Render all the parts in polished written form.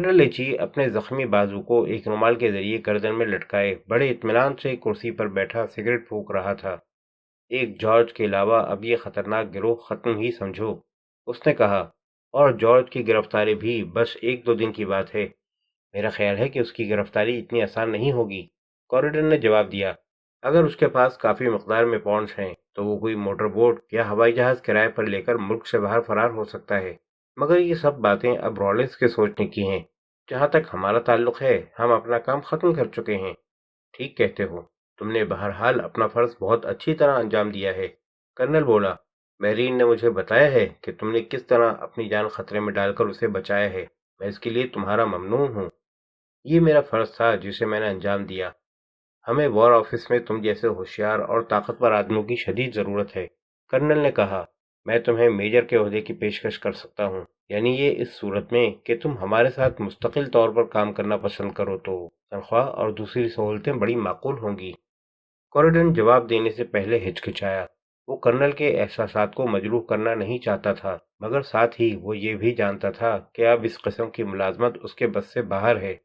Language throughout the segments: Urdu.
کرنل لیچی اپنے زخمی بازو کو ایک رومال کے ذریعے گردن میں لٹکائے بڑے اطمینان سے کرسی پر بیٹھا سگریٹ پھونک رہا تھا۔ ایک جارج کے علاوہ اب یہ خطرناک گروہ ختم ہی سمجھو، اس نے کہا، اور جارج کی گرفتاری بھی بس 1-2 دن کی بات ہے۔ میرا خیال ہے کہ اس کی گرفتاری اتنی آسان نہیں ہوگی، کوریڈن نے جواب دیا۔ اگر اس کے پاس کافی مقدار میں پاؤنڈز ہیں تو وہ کوئی موٹر بوٹ یا ہوائی جہاز کرائے پر لے کر ملک سے باہر فرار ہو سکتا ہے، مگر یہ سب باتیں اب رالنس کے سوچنے کی ہیں۔ جہاں تک ہمارا تعلق ہے ہم اپنا کام ختم کر چکے ہیں۔ ٹھیک کہتے ہو، تم نے بہرحال اپنا فرض بہت اچھی طرح انجام دیا ہے، کرنل بولا۔ میرین نے مجھے بتایا ہے کہ تم نے کس طرح اپنی جان خطرے میں ڈال کر اسے بچایا ہے، میں اس کے لیے تمہارا ممنون ہوں۔ یہ میرا فرض تھا جسے میں نے انجام دیا۔ ہمیں وار آفس میں تم جیسے ہوشیار اور طاقتور آدمیوں کی شدید ضرورت ہے، کرنل نے کہا۔ میں تمہیں میجر کے عہدے کی پیشکش کر سکتا ہوں، یعنی یہ اس صورت میں کہ تم ہمارے ساتھ مستقل طور پر کام کرنا پسند کرو تو تنخواہ اور دوسری سہولتیں بڑی معقول ہوں گی۔ کوریڈن جواب دینے سے پہلے ہچکچایا۔ وہ کرنل کے احساسات کو مجروح کرنا نہیں چاہتا تھا، مگر ساتھ ہی وہ یہ بھی جانتا تھا کہ اب اس قسم کی ملازمت اس کے بس سے باہر ہے۔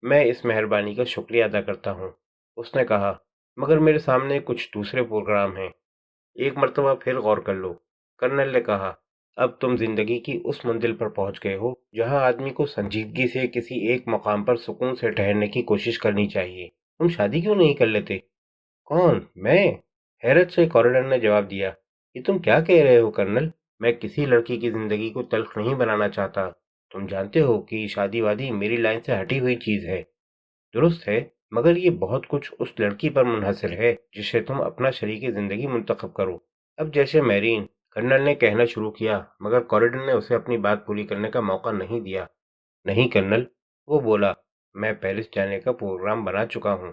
میں اس مہربانی کا شکریہ ادا کرتا ہوں، اس نے کہا، مگر میرے سامنے کچھ دوسرے پروگرام ہیں۔ ایک مرتبہ پھر غور کر لو، کرنل نے کہا۔ اب تم زندگی کی اس منزل پر پہنچ گئے ہو جہاں آدمی کو سنجیدگی سے کسی ایک مقام پر سکون سے ٹھہرنے کی کوشش کرنی چاہیے۔ تم شادی کیوں نہیں کر لیتے؟ کون، میں؟ حیرت سے کوریڈن نے جواب دیا۔ یہ تم کیا کہہ رہے ہو کرنل؟ میں کسی لڑکی کی زندگی کو تلخ نہیں بنانا چاہتا۔ تم جانتے ہو کہ شادی وادی میری لائن سے ہٹی ہوئی چیز ہے۔ درست ہے، مگر یہ بہت کچھ اس لڑکی پر منحصر ہے جسے تم اپنا شریک زندگی منتخب کرو۔ اب جیسے میرین، کرنل نے کہنا شروع کیا، مگر کوریڈن نے اسے اپنی بات پوری کرنے کا موقع نہیں دیا۔ نہیں کرنل، وہ بولا، میں پیرس جانے کا پروگرام بنا چکا ہوں۔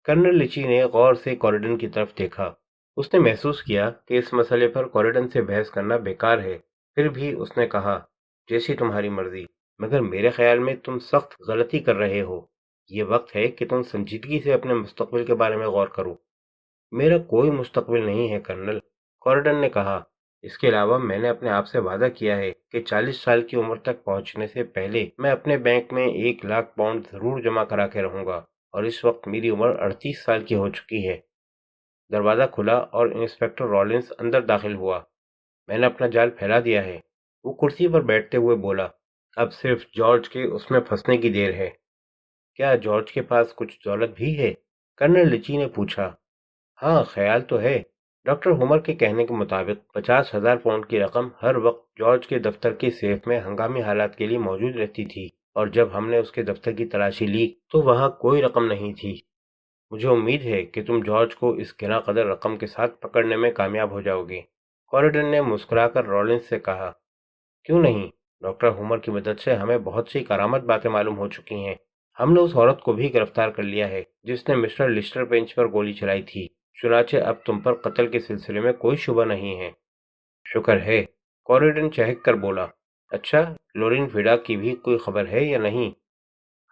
کرنل لیچی نے غور سے کوریڈن کی طرف دیکھا۔ اس نے محسوس کیا کہ اس مسئلے پر کوریڈن سے بحث کرنا بیکار ہے۔ پھر بھی اس نے کہا، جیسی تمہاری مرضی، مگر میرے خیال میں تم سخت غلطی کر رہے ہو۔ یہ وقت ہے کہ تم سنجیدگی سے اپنے مستقبل کے بارے میں غور کرو۔ میرا کوئی مستقبل نہیں ہے کرنل، کوریڈن نے کہا۔ اس کے علاوہ میں نے اپنے آپ سے وعدہ کیا ہے کہ 40 سال کی عمر تک پہنچنے سے پہلے میں اپنے بینک میں 1 لاکھ پاؤنڈ ضرور جمع کرا کے رہوں گا، اور اس وقت میری عمر 38 سال کی ہو چکی ہے۔ دروازہ کھلا اور انسپکٹر رالنس اندر داخل ہوا۔ میں نے اپنا جال پھیلا دیا ہے، وہ کرسی پر بیٹھتے ہوئے بولا۔ اب صرف جارج کے اس میں پھنسنے کی دیر ہے۔ کیا جارج کے پاس کچھ دولت بھی ہے؟ کرنل لیچی نے پوچھا۔ ہاں، خیال تو ہے۔ ڈاکٹر ہومر کے کہنے کے مطابق 50,000 پاؤنڈ کی رقم ہر وقت جارج کے دفتر کے سیف میں ہنگامی حالات کے لیے موجود رہتی تھی، اور جب ہم نے اس کے دفتر کی تلاشی لی تو وہاں کوئی رقم نہیں تھی۔ مجھے امید ہے کہ تم جارج کو اس گراں قدر رقم کے ساتھ پکڑنے میں کامیاب ہو جاؤ گے، کوریڈن نے مسکرا کر رالنس سے کہا۔ کیوں نہیں؟ ڈاکٹر ہومر کی مدد سے ہمیں بہت سی کارآمد باتیں معلوم ہو چکی ہیں۔ ہم نے اس عورت کو بھی گرفتار کر لیا ہے جس نے مسٹر لسٹر پینچ پر گولی چلائی تھی، چنانچہ اب تم پر قتل کے سلسلے میں کوئی شبہ نہیں ہے۔ شکر ہے، کوریڈن چہک کر بولا۔ اچھا، لورین فیڈا کی بھی کوئی خبر ہے یا نہیں؟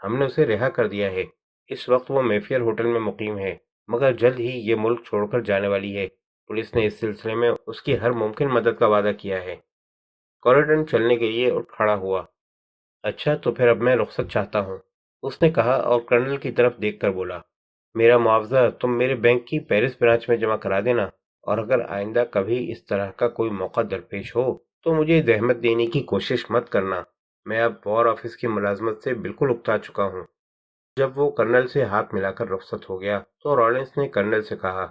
ہم نے اسے رہا کر دیا ہے۔ اس وقت وہ میفیئر ہوٹل میں مقیم ہے، مگر جلد ہی یہ ملک چھوڑ کر جانے والی ہے۔ پولیس نے اس سلسلے میں اس کی ہر ممکن مدد کا وعدہ کیا ہے۔ کوریڈن چلنے کے لیے اٹھ کھڑا ہوا۔ اچھا، تو پھر اب میں رخصت چاہتا ہوں، اس نے کہا اور کرنل کی طرف دیکھ کر بولا۔ میرا معاوضہ تم میرے بینک کی پیرس برانچ میں جمع کرا دینا، اور اگر آئندہ کبھی اس طرح کا کوئی موقع درپیش ہو تو مجھے زحمت دینے کی کوشش مت کرنا۔ میں اب وار آفس کی ملازمت سے بالکل اکتا چکا ہوں۔ جب وہ کرنل سے ہاتھ ملا کر رخصت ہو گیا تو رالنس نے کرنل سے کہا،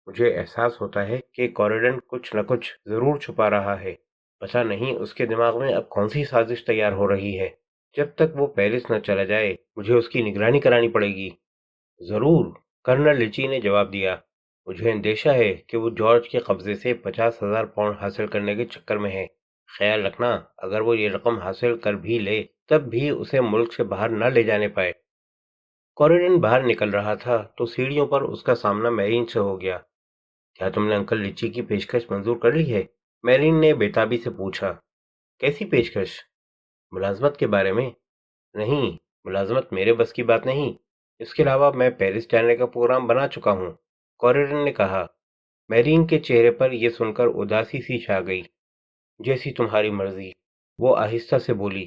مجھے احساس ہوتا ہے کہ کوریڈن کچھ نہ کچھ ضرور چھپا رہا ہے۔ پتہ نہیں اس کے دماغ میں اب کون سی سازش تیار ہو رہی ہے۔ جب تک وہ پیرس نہ چلا جائے مجھے اس کی نگرانی کرانی پڑے گی۔ ضرور، کرنل لیچی نے جواب دیا۔ مجھے اندیشہ ہے کہ وہ جارج کے قبضے سے 50,000 پاؤنڈ حاصل کرنے کے چکر میں ہے۔ خیال رکھنا، اگر وہ یہ رقم حاصل کر بھی لے تب بھی اسے ملک سے باہر نہ لے جانے پائے۔ کوریڈن باہر نکل رہا تھا تو سیڑھیوں پر اس کا سامنا میرین سے ہو گیا۔ کیا تم نے انکل لیچی کی پیشکش منظور کر لی ہے؟ میرین نے بےتابی سے پوچھا۔ کیسی پیشکش؟ ملازمت کے بارے میں؟ نہیں، ملازمت میرے بس کی بات نہیں۔ اس کے علاوہ میں پیرس جانے کا پروگرام بنا چکا ہوں، کوریڈن نے کہا۔ میرین کے چہرے پر یہ سن کر اداسی سی چھا گئی۔ جیسی تمہاری مرضی، وہ آہستہ سے بولی،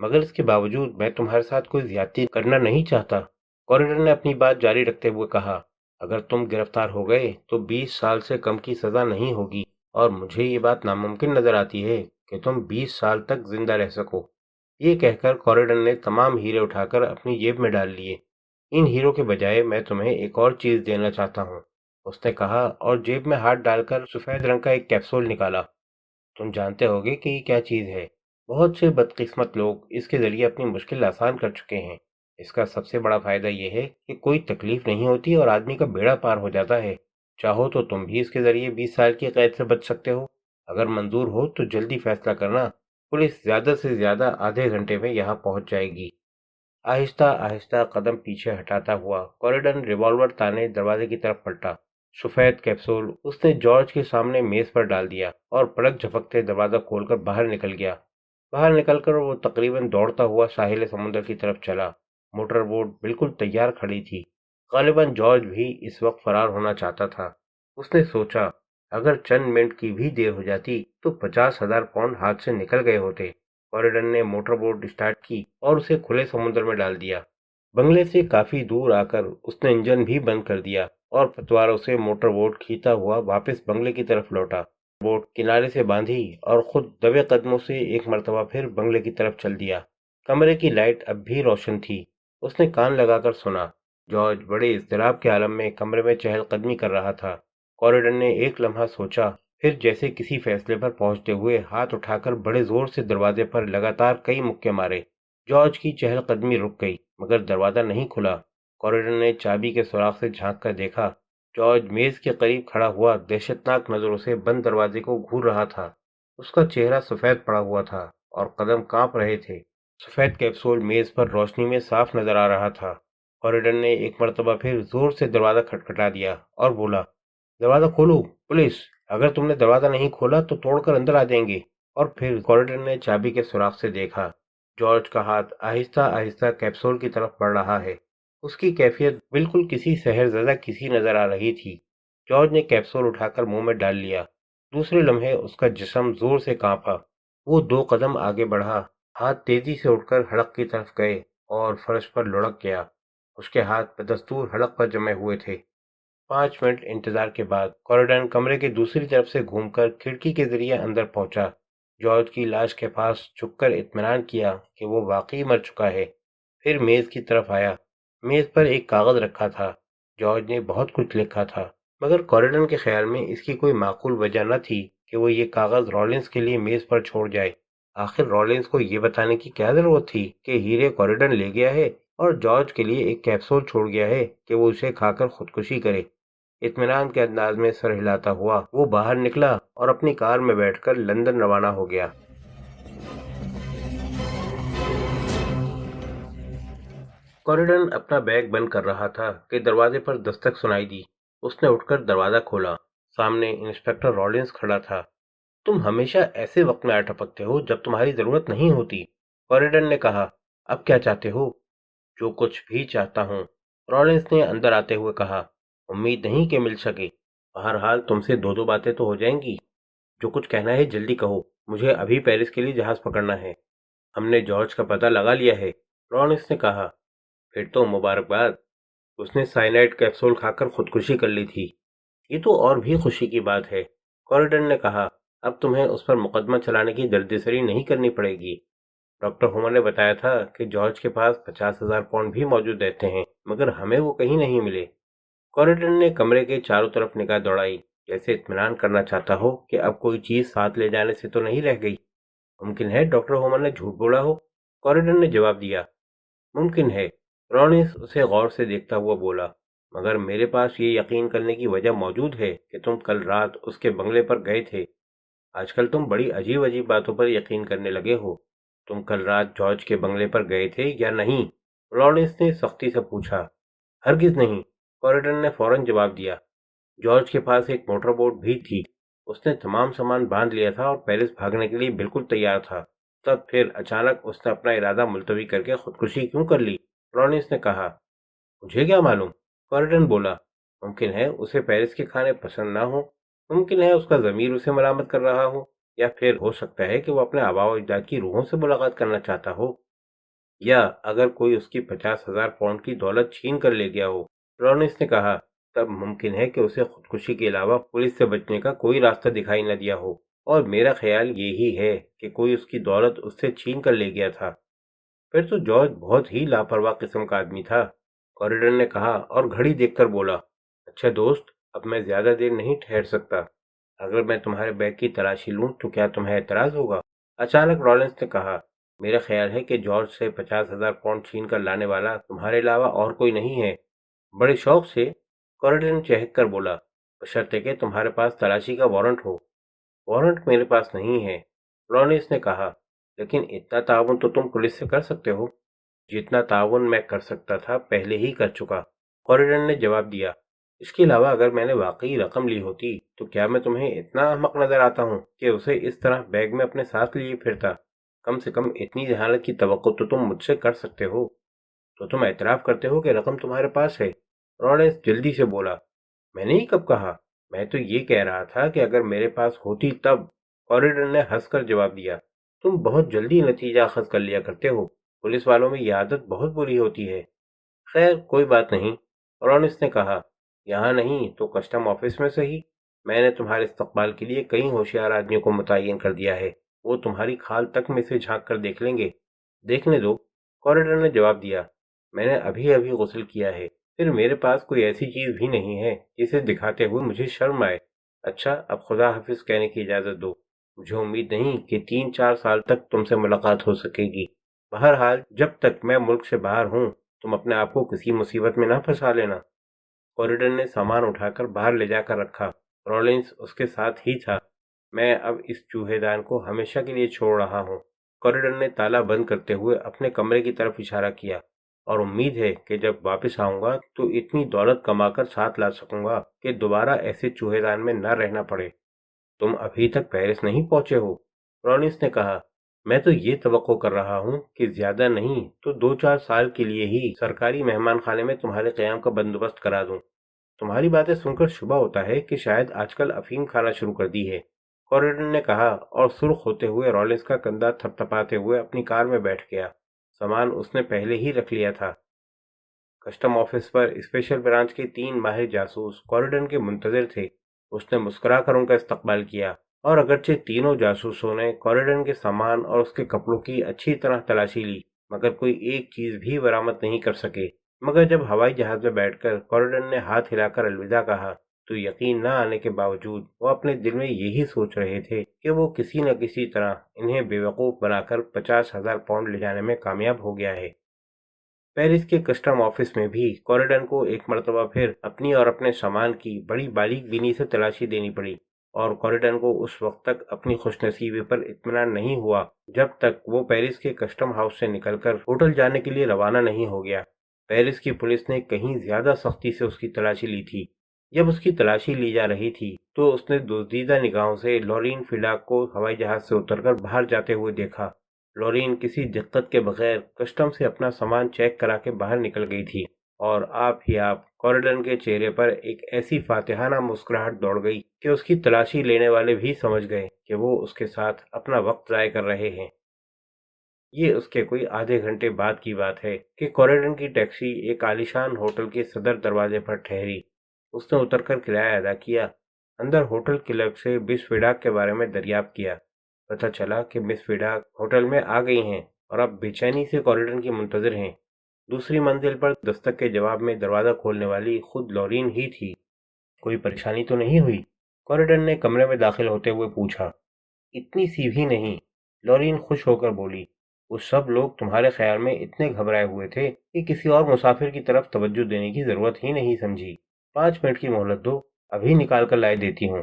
مگر اس کے باوجود میں تمہارے ساتھ کوئی زیادتی کرنا نہیں چاہتا۔ کوریڈن نے اپنی بات جاری رکھتے ہوئے کہا، اگر تم گرفتار ہو گئے تو 20 سال سے کم کی سزا نہیں ہوگی، اور مجھے یہ بات ناممکن نظر آتی ہے کہ تم 20 سال تک زندہ رہ سکو۔ یہ کہہ کر کوریڈن نے تمام ہیرے اٹھا کر اپنی جیب میں ڈال لیے۔ ان ہیروں کے بجائے میں تمہیں ایک اور چیز دینا چاہتا ہوں، اس نے کہا، اور جیب میں ہاتھ ڈال کر سفید رنگ کا ایک کیپسول نکالا۔ تم جانتے ہوگے کہ یہ کیا چیز ہے؟ بہت سے بدقسمت لوگ اس کے ذریعے اپنی مشکل آسان کر چکے ہیں۔ اس کا سب سے بڑا فائدہ یہ ہے کہ کوئی تکلیف نہیں ہوتی اور آدمی کا بیڑا پار ہو جاتا ہے۔ چاہو تو تم بھی اس کے ذریعے 20 سال کی قید سے بچ سکتے ہو۔ اگر منظور ہو تو جلدی فیصلہ کرنا، پولیس زیادہ سے زیادہ آدھے گھنٹے میں یہاں پہنچ جائے گی۔ آہستہ آہستہ قدم پیچھے ہٹاتا ہوا کوریڈن ریوالور تانے دروازے کی طرف پلٹا۔ سفید کیپسول اس نے جارج کے سامنے میز پر ڈال دیا اور پلک جھپکتے دروازہ کھول کر باہر نکل گیا۔ باہر نکل کر وہ تقریباً دوڑتا ہوا ساحل سمندر کی طرف چلا۔ موٹر بوٹ بالکل تیار کھڑی تھی۔ غالباً جارج بھی اس وقت فرار ہونا چاہتا تھا۔ اس نے سوچا، اگر چند منٹ کی بھی دیر ہو جاتی تو 50,000 پاؤنڈ ہاتھ سے نکل گئے ہوتے۔ کوریڈن نے موٹر بوٹ اسٹارٹ کی اور اسے کھلے سمندر میں ڈال دیا۔ بنگلے سے کافی دور آ کر اس نے انجن بھی بند کر دیا اور پتواروں سے موٹر بوٹ کھینچتا ہوا واپس بنگلے کی طرف لوٹا۔ بوٹ کنارے سے باندھی اور خود دبے قدموں سے ایک مرتبہ پھر بنگلے کی طرف چل دیا۔ کمرے کی لائٹ اب بھی روشن تھی۔ اس نے کان لگا کر سنا۔ جارج بڑے اضطراب کے عالم میں کمرے میں چہل قدمی کر رہا تھا۔ کوریڈن نے ایک لمحہ سوچا، پھر جیسے کسی فیصلے پر پہنچتے ہوئے ہاتھ اٹھا کر بڑے زور سے دروازے پر لگاتار کئی مکے مارے۔ جارج کی چہل قدمی رک گئی، مگر دروازہ نہیں کھلا۔ کوریڈن نے چابی کے سوراخ سے جھانک کر دیکھا۔ جارج میز کے قریب کھڑا ہوا دہشتناک نظروں سے بند دروازے کو گھور رہا تھا۔ اس کا چہرہ سفید پڑا ہوا تھا اور قدم کانپ رہے تھے۔ سفید کیپسول میز پر روشنی میں صاف نظر آ رہا تھا۔ کوریڈن نے ایک مرتبہ پھر زور سے دروازہ کھٹکھٹا دیا اور بولا، دروازہ کھولو، پولیس! اگر تم نے دروازہ نہیں کھولا تو توڑ کر اندر آ جائیں گے۔ اور پھر کوریڈن نے چابی کے سوراخ سے دیکھا۔ جارج کا ہاتھ آہستہ آہستہ کیپسول کی طرف بڑھ رہا ہے۔ اس کی کیفیت بالکل کسی سحر زدہ کسی نظر آ رہی تھی۔ جارج نے کیپسول اٹھا کر منہ میں ڈال لیا۔ دوسرے لمحے اس کا جسم زور سے کانپا۔ وہ 2 قدم آگے بڑھا، ہاتھ تیزی سے اٹھ کر حلق کی طرف گئے اور فرش پر لڑک گیا۔ اس کے ہاتھ بدستور حلق پر جمے ہوئے تھے۔ 5 منٹ انتظار کے بعد کوریڈن کمرے کے دوسری طرف سے گھوم کر کھڑکی کے ذریعے اندر پہنچا۔ جارج کی لاش کے پاس جھک کر اطمینان کیا کہ وہ واقعی مر چکا ہے۔ پھر میز کی طرف آیا۔ میز پر ایک کاغذ رکھا تھا۔ جارج نے بہت کچھ لکھا تھا، مگر کوریڈن کے خیال میں اس کی کوئی معقول وجہ نہ تھی کہ وہ یہ کاغذ رولنس کے لیے میز پر چھوڑ جائے۔ آخر رولنس کو یہ بتانے کی کیا ضرورت تھی کہ ہیرے کوریڈن لے گیا ہے اور جارج کے لیے ایک کیپسول چھوڑ گیا ہے کہ وہ اسے کھا کر خودکشی کرے۔ اطمینان کے انداز میں سر ہلاتا ہوا وہ باہر نکلا اور اپنی کار میں بیٹھ کر لندن روانہ ہو گیا۔ کوریڈن اپنا بیگ بند کر رہا تھا کہ دروازے پر دستک سنائی دی۔ اس نے اٹھ کر دروازہ کھولا۔ سامنے انسپکٹر رولنس کھڑا تھا۔ تم ہمیشہ ایسے وقت میں آ ٹپکتے ہو جب تمہاری ضرورت نہیں ہوتی، کوریڈن نے کہا۔ اب کیا چاہتے ہو؟ جو کچھ بھی چاہتا ہوں، رولنس نے اندر آتے ہوئے کہا۔ امید نہیں کہ مل سکے۔ بہرحال تم سے 2 باتیں تو ہو جائیں گی۔ جو کچھ کہنا ہے جلدی کہو، مجھے ابھی پیرس کے لیے جہاز پکڑنا ہے۔ ہم نے جارج کا پتہ لگا لیا ہے، رولنس نے کہا۔ پھر تو مبارکباد، اس نے سائنائڈ کیپسول کھا کر خودکشی کر لی تھی۔ یہ تو اور بھی خوشی کی بات ہے، کوریڈن نے کہا۔ اب تمہیں اس پر مقدمہ چلانے کی دردسری نہیں کرنی پڑے گی۔ ڈاکٹر ہومر نے بتایا تھا کہ جارج کے پاس 50,000 پاؤنڈ بھی موجود رہتے ہیں، مگر ہمیں وہ کہیں نہیں ملے۔ کوریڈن نے کمرے کے چاروں طرف نگاہ دوڑائی، جیسے اطمینان کرنا چاہتا ہو کہ اب کوئی چیز ساتھ لے جانے سے تو نہیں رہ گئی۔ ممکن ہے ڈاکٹر ہومر نے جھوٹ بولا ہو، کوریڈن نے جواب دیا۔ ممکن ہے، رولنس اسے غور سے دیکھتا ہوا بولا، مگر میرے پاس یہ یقین کرنے کی وجہ موجود ہے کہ تم کل رات اس کے بنگلے پر گئے تھے۔ آج کل تم بڑی عجیب عجیب باتوں پر یقین کرنے لگے ہو۔ تم کل رات جارج کے بنگلے پر گئے تھے یا نہیں؟ رولنس نے سختی سے پوچھا۔ ہرگز نہیں، کوریڈن نے فوراً جواب دیا۔ جارج کے پاس ایک موٹر بوٹ بھی تھی۔ اس نے تمام سامان باندھ لیا تھا اور پیرس بھاگنے کے لیے بالکل تیار تھا۔ تب پھر اچانک اس نے اپنا ارادہ ملتوی کر کے خودکشی کیوں کر لی؟ رولنس نے کہا۔ مجھے کیا معلوم، کوریڈن بولا۔ ممکن ہے اسے پیرس کے کھانے پسند نہ ہو، ممکن ہے اس کا ضمیر اسے ملامت کر رہا ہو، یا پھر ہو سکتا ہے کہ وہ اپنے آباء و اجداد کی روحوں سے ملاقات کرنا چاہتا ہو۔ یا اگر کوئی اس کی 50,000 پاؤنڈ کی دولت چھین کر لے گیا ہو، لارنس نے کہا، تب ممکن ہے کہ اسے خودکشی کے علاوہ پولیس سے بچنے کا کوئی راستہ دکھائی نہ دیا ہو، اور میرا خیال یہی ہے کہ کوئی اس کی دولت اس سے چھین کر لے گیا تھا۔ پھر تو جارج بہت ہی لاپرواہ قسم کا آدمی تھا، کوریڈن نے کہا اور گھڑی دیکھ کر بولا، اچھا دوست، اب میں زیادہ دیر نہیں ٹھہر سکتا۔ اگر میں تمہارے بیگ کی تلاشی لوں تو کیا تمہیں اعتراض ہوگا؟ اچانک رولنس نے کہا، میرا خیال ہے کہ جارج سے 50,000 پاؤنڈ چھین کر لانے والا تمہارے علاوہ اور کوئی نہیں ہے۔ بڑے شوق سے کوریڈن چہک کر بولا، بشرطے کہ تمہارے پاس تلاشی کا وارنٹ ہو۔ وارنٹ میرے پاس نہیں ہے، رولنس نے کہا، لیکن اتنا تعاون تو تم پولیس سے کر سکتے ہو۔ جتنا تعاون میں کر سکتا تھا پہلے ہی کر چکا، کوریڈن نے جواب دیا۔ اس کے علاوہ اگر میں نے واقعی رقم لی ہوتی تو کیا میں تمہیں اتنا احمق نظر آتا ہوں کہ اسے اس طرح بیگ میں اپنے ساتھ لیے پھرتا؟ کم سے کم اتنی ذہانت کی توقع تو تم مجھ سے کر سکتے ہو۔ تو تم اعتراف کرتے ہو کہ رقم تمہارے پاس ہے؟ رولنس جلدی سے بولا، میں نے ہی کب کہا؟ میں تو یہ کہہ رہا تھا کہ اگر میرے پاس ہوتی تب۔ کوریڈر نے ہنس کر جواب دیا، تم بہت جلدی نتیجہ اخذ کر لیا کرتے ہو، پولیس والوں میں یہ عادت بہت بری ہوتی ہے۔ خیر کوئی بات نہیں، رولنس نے کہا، یہاں نہیں تو کسٹم آفس میں صحیح، میں نے تمہارے استقبال کے لیے کئی ہوشیار آدمیوں کو متعین کر دیا ہے، وہ تمہاری کھال تک میں سے جھانک کر دیکھ لیں گے۔ دیکھنے دو، کوریڈر نے جواب دیا، میں نے ابھی ابھی غسل کیا ہے، پھر میرے پاس کوئی ایسی چیز بھی نہیں ہے جسے دکھاتے ہوئے مجھے شرم آئے۔ اچھا اب خدا حافظ کہنے کی اجازت دو، مجھے امید نہیں کہ 3-4 سال تک تم سے ملاقات ہو سکے گی۔ بہرحال جب تک میں ملک سے باہر ہوں تم اپنے آپ کو کسی مصیبت میں نہ پھنسا لینا۔ کوریڈن نے سامان اٹھا کر باہر لے جا کر رکھا، رولنس اس کے ساتھ ہی تھا۔ میں اب اس چوہے دان کو ہمیشہ کے لیے چھوڑ رہا ہوں۔ کوریڈن نے تالا بند کرتے ہوئے اپنے کمرے کی طرف اشارہ کیا، اور امید ہے کہ جب واپس آؤں گا تو اتنی دولت کما کر ساتھ لا سکوں گا کہ دوبارہ ایسے چوہے دان میں نہ رہنا پڑے۔ تم ابھی تک پیرس نہیں پہنچے ہو، رولنس نے کہا، میں تو یہ توقع کر رہا ہوں کہ زیادہ نہیں تو 2-4 سال کے لیے ہی سرکاری مہمان خانے میں تمہارے قیام کا بندوبست کرا دوں۔ تمہاری باتیں سن کر شبہ ہوتا ہے کہ شاید آج کل افیم کھانا شروع کر دی ہے، کوریڈن نے کہا، اور سرخ ہوتے ہوئے رولنس کا کندھا تھپ تھپاتے ہوئے اپنی کار میں بیٹھ گیا۔ سامان اس نے پہلے ہی رکھ لیا تھا۔ کسٹم آفس پر اسپیشل برانچ کے 3 ماہر جاسوس کوریڈن کے منتظر تھے۔ اس نے مسکرا کر ان کا استقبال کیا، اور اگرچہ تینوں جاسوسوں نے کوریڈن کے سامان اور اس کے کپڑوں کی اچھی طرح تلاشی لی، مگر کوئی ایک چیز بھی برآمد نہیں کر سکے۔ مگر جب ہوائی جہاز میں بیٹھ کر کوریڈن نے ہاتھ ہلا کر الوداع کہا تو یقین نہ آنے کے باوجود وہ اپنے دل میں یہی سوچ رہے تھے کہ وہ کسی نہ کسی طرح انہیں بے وقوف بنا کر 50,000 پاؤنڈ لے جانے میں کامیاب ہو گیا ہے۔ پیرس کے کسٹم آفس میں بھی کوریڈن کو ایک مرتبہ پھر اپنی اور اپنے سامان کی بڑی باریک بینی سے تلاشی دینی پڑی، اور کوریڈن کو اس وقت تک اپنی خوش نصیبی پر اطمینان نہیں ہوا جب تک وہ پیرس کے کسٹم ہاؤس سے نکل کر ہوٹل جانے کے لیے روانہ نہیں ہو گیا۔ پیرس کی پولیس نے کہیں زیادہ سختی سے اس کی تلاشی لی تھی۔ جب اس کی تلاشی لی جا رہی تھی تو اس نے دزدیدہ نگاہوں سے لورین فیلاک کو ہوائی جہاز سے اتر کر باہر جاتے ہوئے دیکھا۔ لورین کسی دقت کے بغیر کسٹم سے اپنا سامان چیک کرا کے باہر نکل گئی تھی، اور آپ ہی آپ کوریڈن کے چہرے پر ایک ایسی فاتحانہ مسکراہٹ دوڑ گئی کہ اس کی تلاشی لینے والے بھی سمجھ گئے کہ وہ اس کے ساتھ اپنا وقت ضائع کر رہے ہیں۔ یہ اس کے کوئی آدھے گھنٹے بعد کی بات ہے کہ کوریڈن کی ٹیکسی ایک عالیشان ہوٹل کے صدر دروازے پر ٹھہری۔ اس نے اتر کر کرایہ ادا کیا، اندر ہوٹل کلرک سے مس ویڈاک کے بارے میں دریافت کیا۔ پتہ چلا کہ مس ویڈاک ہوٹل میں آ گئی ہیں اور اب بے چینی سے کوریڈن کی منتظر ہیں۔ دوسری منزل پر دستک کے جواب میں دروازہ کھولنے والی خود لورین ہی تھی۔ کوئی پریشانی تو نہیں ہوئی؟ کوریڈن نے کمرے میں داخل ہوتے ہوئے پوچھا۔ اتنی سی بھی نہیں، لورین خوش ہو کر بولی، وہ سب لوگ تمہارے خیال میں اتنے گھبرائے ہوئے تھے کہ کسی اور مسافر کی طرف توجہ دینے کی ضرورت ہی نہیں سمجھی۔ 5 منٹ کی مہلت دو، ابھی نکال کر لائے دیتی ہوں۔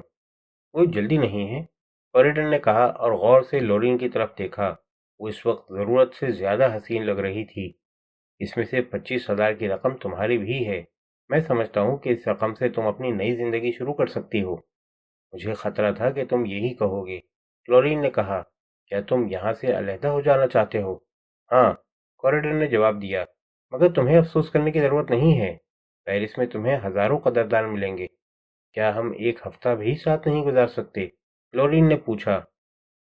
کوئی جلدی نہیں ہے، کوریڈن نے کہا اور غور سے لورین کی طرف دیکھا۔ وہ اس وقت ضرورت سے زیادہ حسین لگ رہی تھی۔ اس میں سے 25,000 کی رقم تمہاری بھی ہے، میں سمجھتا ہوں کہ اس رقم سے تم اپنی نئی زندگی شروع کر سکتی ہو۔ مجھے خطرہ تھا کہ تم یہی کہو گے، لورین نے کہا۔ کیا تم یہاں سے علیحدہ ہو جانا چاہتے ہو؟ ہاں، کوریڈن نے جواب دیا، مگر تمہیں افسوس کرنے کی ضرورت نہیں ہے، پیرس میں تمہیں ہزاروں قدردان ملیں گے۔ کیا ہم ایک ہفتہ بھی ساتھ نہیں گزار سکتے؟ لورین نے پوچھا۔